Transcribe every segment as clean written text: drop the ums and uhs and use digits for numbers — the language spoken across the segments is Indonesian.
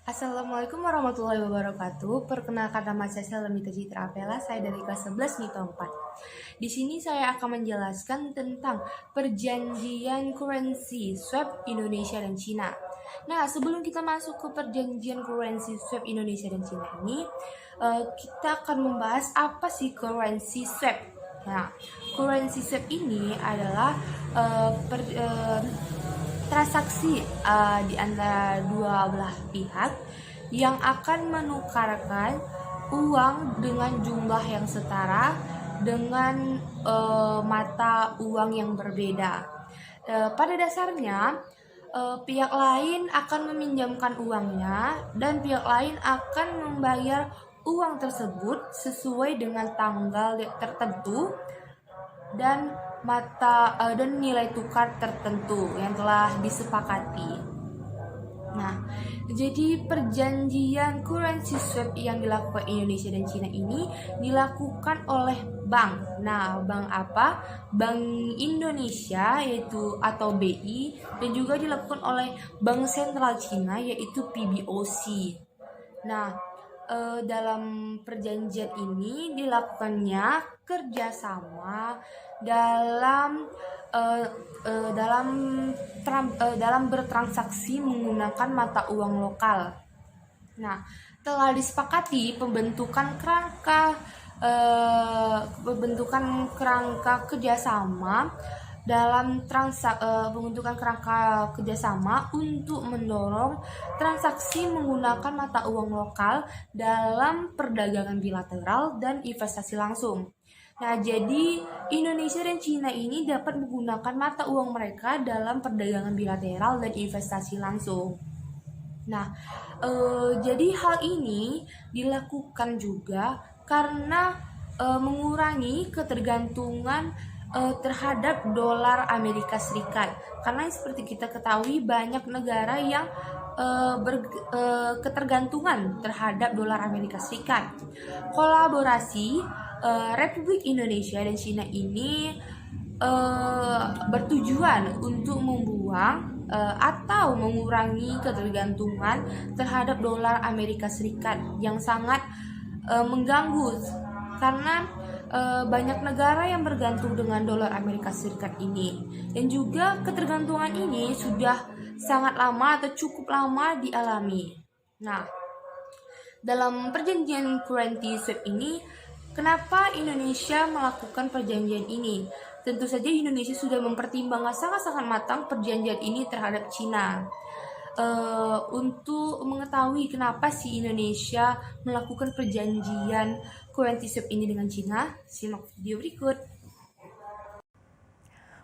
Assalamualaikum warahmatullahi wabarakatuh. Perkenalkan nama saya Selmi Citra Apela, saya dari kelas 11 MIPA 4. Di sini saya akan menjelaskan tentang perjanjian currency swap Indonesia dan Cina. Nah, sebelum kita masuk ke perjanjian currency swap Indonesia dan Cina ini, kita akan membahas apa sih currency swap. Nah, currency swap ini adalah transaksi di antara dua belah pihak yang akan menukarkan uang dengan jumlah yang setara dengan mata uang yang berbeda. Pada dasarnya, pihak lain akan meminjamkan uangnya dan pihak lain akan membayar uang tersebut sesuai dengan tanggal tertentu dan dan nilai tukar tertentu yang telah disepakati. Nah, jadi perjanjian currency swap yang dilakukan Indonesia dan Cina ini dilakukan oleh bank. Nah, bank apa? Bank Indonesia yaitu atau BI, dan juga dilakukan oleh Bank Sentral Cina yaitu PBOC. Nah, dalam perjanjian ini dilakukannya kerjasama dalam dalam bertransaksi menggunakan mata uang lokal. Nah, telah disepakati pembentukan kerangka kerjasama pembentukan kerangka kerjasama untuk mendorong transaksi menggunakan mata uang lokal dalam perdagangan bilateral dan investasi langsung. Nah, jadi Indonesia dan Cina ini dapat menggunakan mata uang mereka dalam perdagangan bilateral dan investasi langsung. Nah, jadi hal ini dilakukan juga karena mengurangi ketergantungan terhadap dolar Amerika Serikat. Karena seperti kita ketahui banyak negara yang ketergantungan terhadap dolar Amerika Serikat. Kolaborasi Republik Indonesia dan Cina ini bertujuan untuk membuang atau mengurangi ketergantungan terhadap dolar Amerika Serikat yang sangat mengganggu karena banyak negara yang bergantung dengan dolar Amerika Serikat ini, dan juga ketergantungan ini sudah sangat lama atau cukup lama dialami. Nah, dalam perjanjian currency swap ini, kenapa Indonesia melakukan perjanjian ini? Tentu saja Indonesia sudah mempertimbangkan sangat-sangat matang perjanjian ini terhadap Cina. Untuk mengetahui kenapa sih Indonesia melakukan perjanjian currency swap ini dengan Cina, simak video berikut.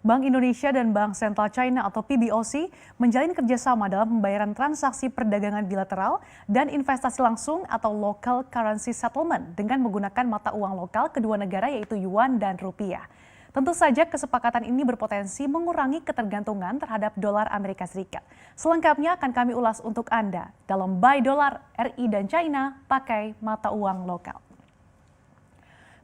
Bank Indonesia dan Bank Sentral China atau PBOC menjalin kerjasama dalam pembayaran transaksi perdagangan bilateral dan investasi langsung atau local currency settlement dengan menggunakan mata uang lokal kedua negara yaitu yuan dan rupiah. Tentu saja kesepakatan ini berpotensi mengurangi ketergantungan terhadap dolar Amerika Serikat. Selengkapnya akan kami ulas untuk Anda dalam Buy Dolar RI dan China pakai mata uang lokal.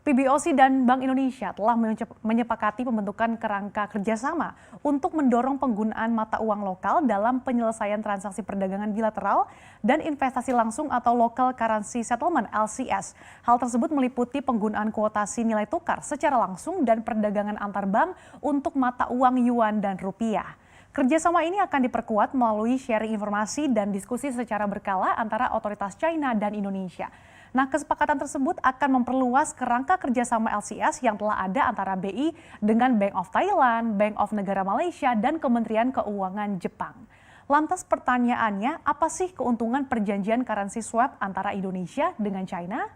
PBOC dan Bank Indonesia telah menyepakati pembentukan kerangka kerjasama untuk mendorong penggunaan mata uang lokal dalam penyelesaian transaksi perdagangan bilateral dan investasi langsung atau local currency settlement (LCS). Hal tersebut meliputi penggunaan kuotasi nilai tukar secara langsung dan perdagangan antar bank untuk mata uang yuan dan rupiah. Kerjasama ini akan diperkuat melalui sharing informasi dan diskusi secara berkala antara otoritas China dan Indonesia. Nah, kesepakatan tersebut akan memperluas kerangka kerjasama LCS yang telah ada antara BI dengan Bank of Thailand, Bank of Negara Malaysia, dan Kementerian Keuangan Jepang. Lantas pertanyaannya, apa sih keuntungan perjanjian currency swap antara Indonesia dengan China?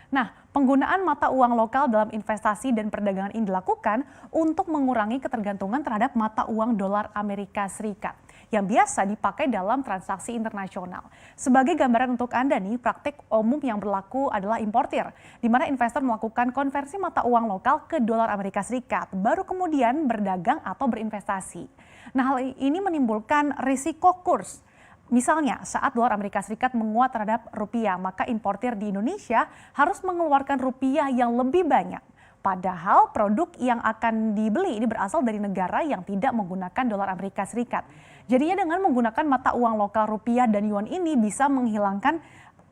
Nah, penggunaan mata uang lokal dalam investasi dan perdagangan ini dilakukan untuk mengurangi ketergantungan terhadap mata uang dolar Amerika Serikat yang biasa dipakai dalam transaksi internasional. Sebagai gambaran untuk Anda nih, praktik umum yang berlaku adalah importir, di mana investor melakukan konversi mata uang lokal ke dolar Amerika Serikat, baru kemudian berdagang atau berinvestasi. Nah, hal ini menimbulkan risiko kurs. Misalnya, saat dolar Amerika Serikat menguat terhadap rupiah, maka importir di Indonesia harus mengeluarkan rupiah yang lebih banyak. Padahal produk yang akan dibeli ini berasal dari negara yang tidak menggunakan dolar Amerika Serikat. Jadinya dengan menggunakan mata uang lokal rupiah dan yuan ini bisa menghilangkan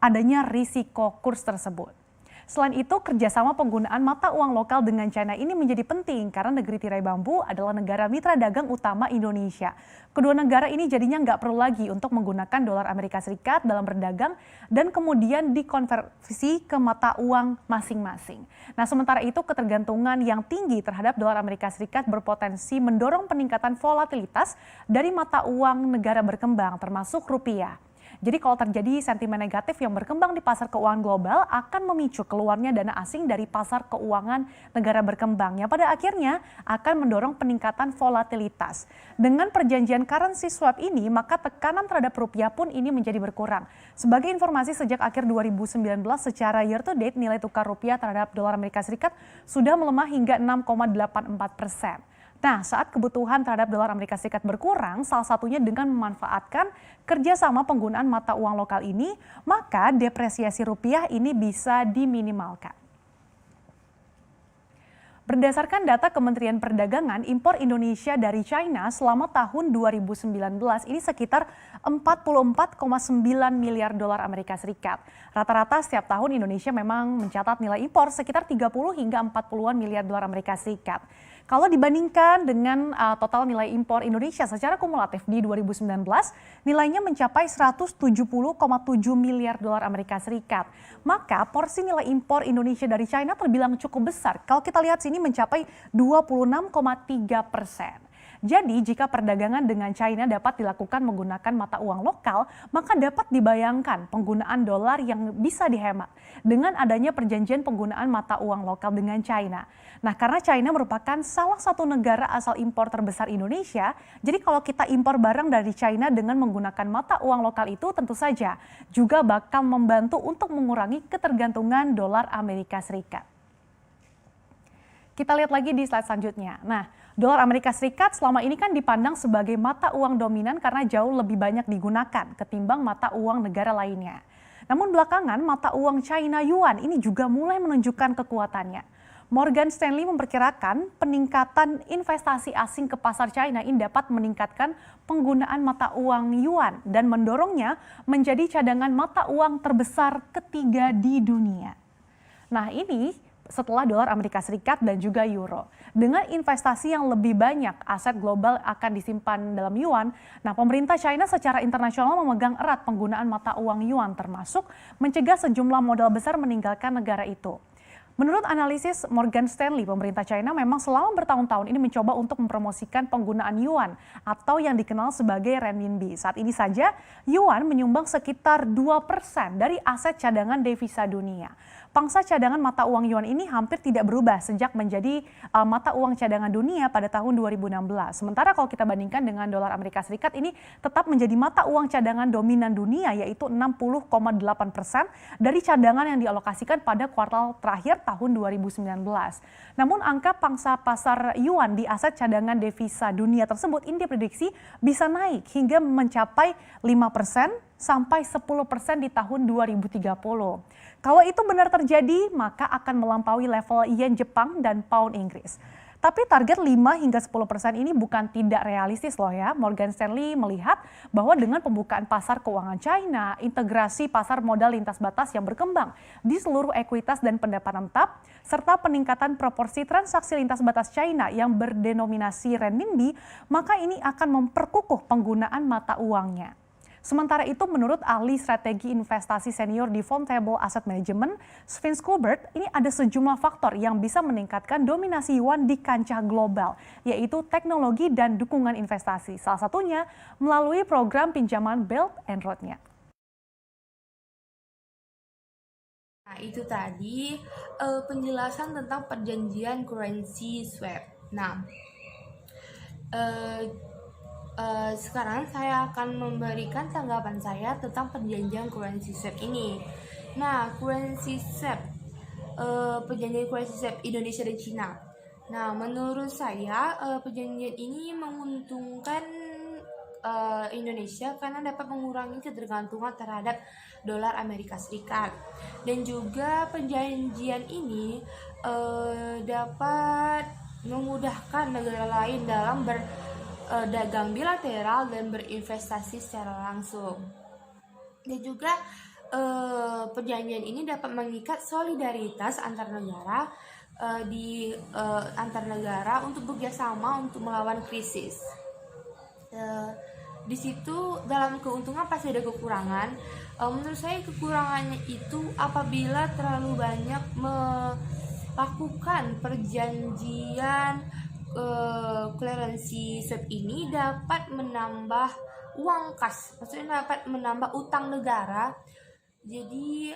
adanya risiko kurs tersebut. Selain itu, kerjasama penggunaan mata uang lokal dengan China ini menjadi penting karena negeri tirai bambu adalah negara mitra dagang utama Indonesia. Kedua negara ini jadinya nggak perlu lagi untuk menggunakan dolar Amerika Serikat dalam berdagang dan kemudian dikonversi ke mata uang masing-masing. Nah, sementara itu ketergantungan yang tinggi terhadap dolar Amerika Serikat berpotensi mendorong peningkatan volatilitas dari mata uang negara berkembang termasuk rupiah. Jadi kalau terjadi sentimen negatif yang berkembang di pasar keuangan global akan memicu keluarnya dana asing dari pasar keuangan negara berkembang yang pada akhirnya akan mendorong peningkatan volatilitas. Dengan perjanjian currency swap ini, maka tekanan terhadap rupiah pun ini menjadi berkurang. Sebagai informasi, sejak akhir 2019 secara year to date nilai tukar rupiah terhadap dolar Amerika Serikat sudah melemah hingga 6,84%. Nah, saat kebutuhan terhadap dolar Amerika Serikat berkurang, salah satunya dengan memanfaatkan kerjasama penggunaan mata uang lokal ini, maka depresiasi rupiah ini bisa diminimalkan. Berdasarkan data Kementerian Perdagangan, impor Indonesia dari China selama tahun 2019 ini sekitar 44,9 miliar dolar Amerika Serikat. Rata-rata setiap tahun Indonesia memang mencatat nilai impor sekitar 30 hingga 40-an miliar dolar Amerika Serikat. Kalau dibandingkan dengan total nilai impor Indonesia secara kumulatif di 2019, nilainya mencapai 170,7 miliar dolar Amerika Serikat. Maka porsi nilai impor Indonesia dari China terbilang cukup besar. Kalau kita lihat sini mencapai 26,3%. Jadi jika perdagangan dengan China dapat dilakukan menggunakan mata uang lokal, maka dapat dibayangkan penggunaan dolar yang bisa dihemat dengan adanya perjanjian penggunaan mata uang lokal dengan China. Nah, karena China merupakan salah satu negara asal impor terbesar Indonesia, jadi kalau kita impor barang dari China dengan menggunakan mata uang lokal itu tentu saja juga bakal membantu untuk mengurangi ketergantungan dolar Amerika Serikat. Kita lihat lagi di slide selanjutnya. Nah, dolar Amerika Serikat selama ini kan dipandang sebagai mata uang dominan karena jauh lebih banyak digunakan ketimbang mata uang negara lainnya. Namun belakangan mata uang China Yuan ini juga mulai menunjukkan kekuatannya. Morgan Stanley memperkirakan peningkatan investasi asing ke pasar China ini dapat meningkatkan penggunaan mata uang Yuan dan mendorongnya menjadi cadangan mata uang terbesar ketiga di dunia. Nah, ini setelah dolar Amerika Serikat dan juga euro. Dengan investasi yang lebih banyak, aset global akan disimpan dalam yuan. Nah, pemerintah China secara internasional memegang erat penggunaan mata uang yuan termasuk mencegah sejumlah modal besar meninggalkan negara itu. Menurut analisis Morgan Stanley, pemerintah China memang selama bertahun-tahun ini mencoba untuk mempromosikan penggunaan yuan atau yang dikenal sebagai renminbi. Saat ini saja, yuan menyumbang sekitar 2% dari aset cadangan devisa dunia. Pangsa cadangan mata uang yuan ini hampir tidak berubah sejak menjadi mata uang cadangan dunia pada tahun 2016. Sementara kalau kita bandingkan dengan dolar Amerika Serikat ini tetap menjadi mata uang cadangan dominan dunia yaitu 60,8% dari cadangan yang dialokasikan pada kuartal terakhir tahun 2019. Namun angka pangsa pasar yuan di aset cadangan devisa dunia tersebut ini diprediksi bisa naik hingga mencapai 5% sampai 10% di tahun 2030. Kalau itu benar terjadi, maka akan melampaui level yen Jepang dan pound Inggris. Tapi target 5 hingga 10% ini bukan tidak realistis loh ya. Morgan Stanley melihat bahwa dengan pembukaan pasar keuangan China, integrasi pasar modal lintas batas yang berkembang di seluruh ekuitas dan pendapatan tetap, serta peningkatan proporsi transaksi lintas batas China yang berdenominasi renminbi, maka ini akan memperkukuh penggunaan mata uangnya. Sementara itu, menurut ahli strategi investasi senior di Fontable Asset Management, Sven Skubert, ini ada sejumlah faktor yang bisa meningkatkan dominasi yuan di kancah global, yaitu teknologi dan dukungan investasi. Salah satunya melalui program pinjaman Belt and Road-nya. Nah, itu tadi penjelasan tentang perjanjian currency swap. Nah, sekarang saya akan memberikan tanggapan saya tentang perjanjian currency swap ini. Nah, currency swap, perjanjian currency swap Indonesia dan Cina. Nah, menurut saya perjanjian ini menguntungkan Indonesia karena dapat mengurangi ketergantungan terhadap dolar Amerika Serikat. Dan juga perjanjian ini dapat memudahkan negara lain dalam dagang bilateral dan berinvestasi secara langsung. Dan juga perjanjian ini dapat mengikat solidaritas antar negara antar negara untuk bekerjasama untuk melawan krisis. Di situ dalam keuntungan pasti ada kekurangan. Menurut saya kekurangannya itu apabila terlalu banyak melakukan perjanjian clearance swap ini dapat menambah uang kas, maksudnya dapat menambah utang negara. Jadi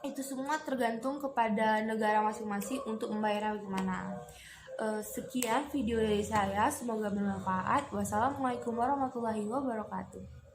itu semua tergantung kepada negara masing-masing untuk membayarnya bagaimana. Sekian video dari saya, semoga bermanfaat. Wassalamualaikum warahmatullahi wabarakatuh.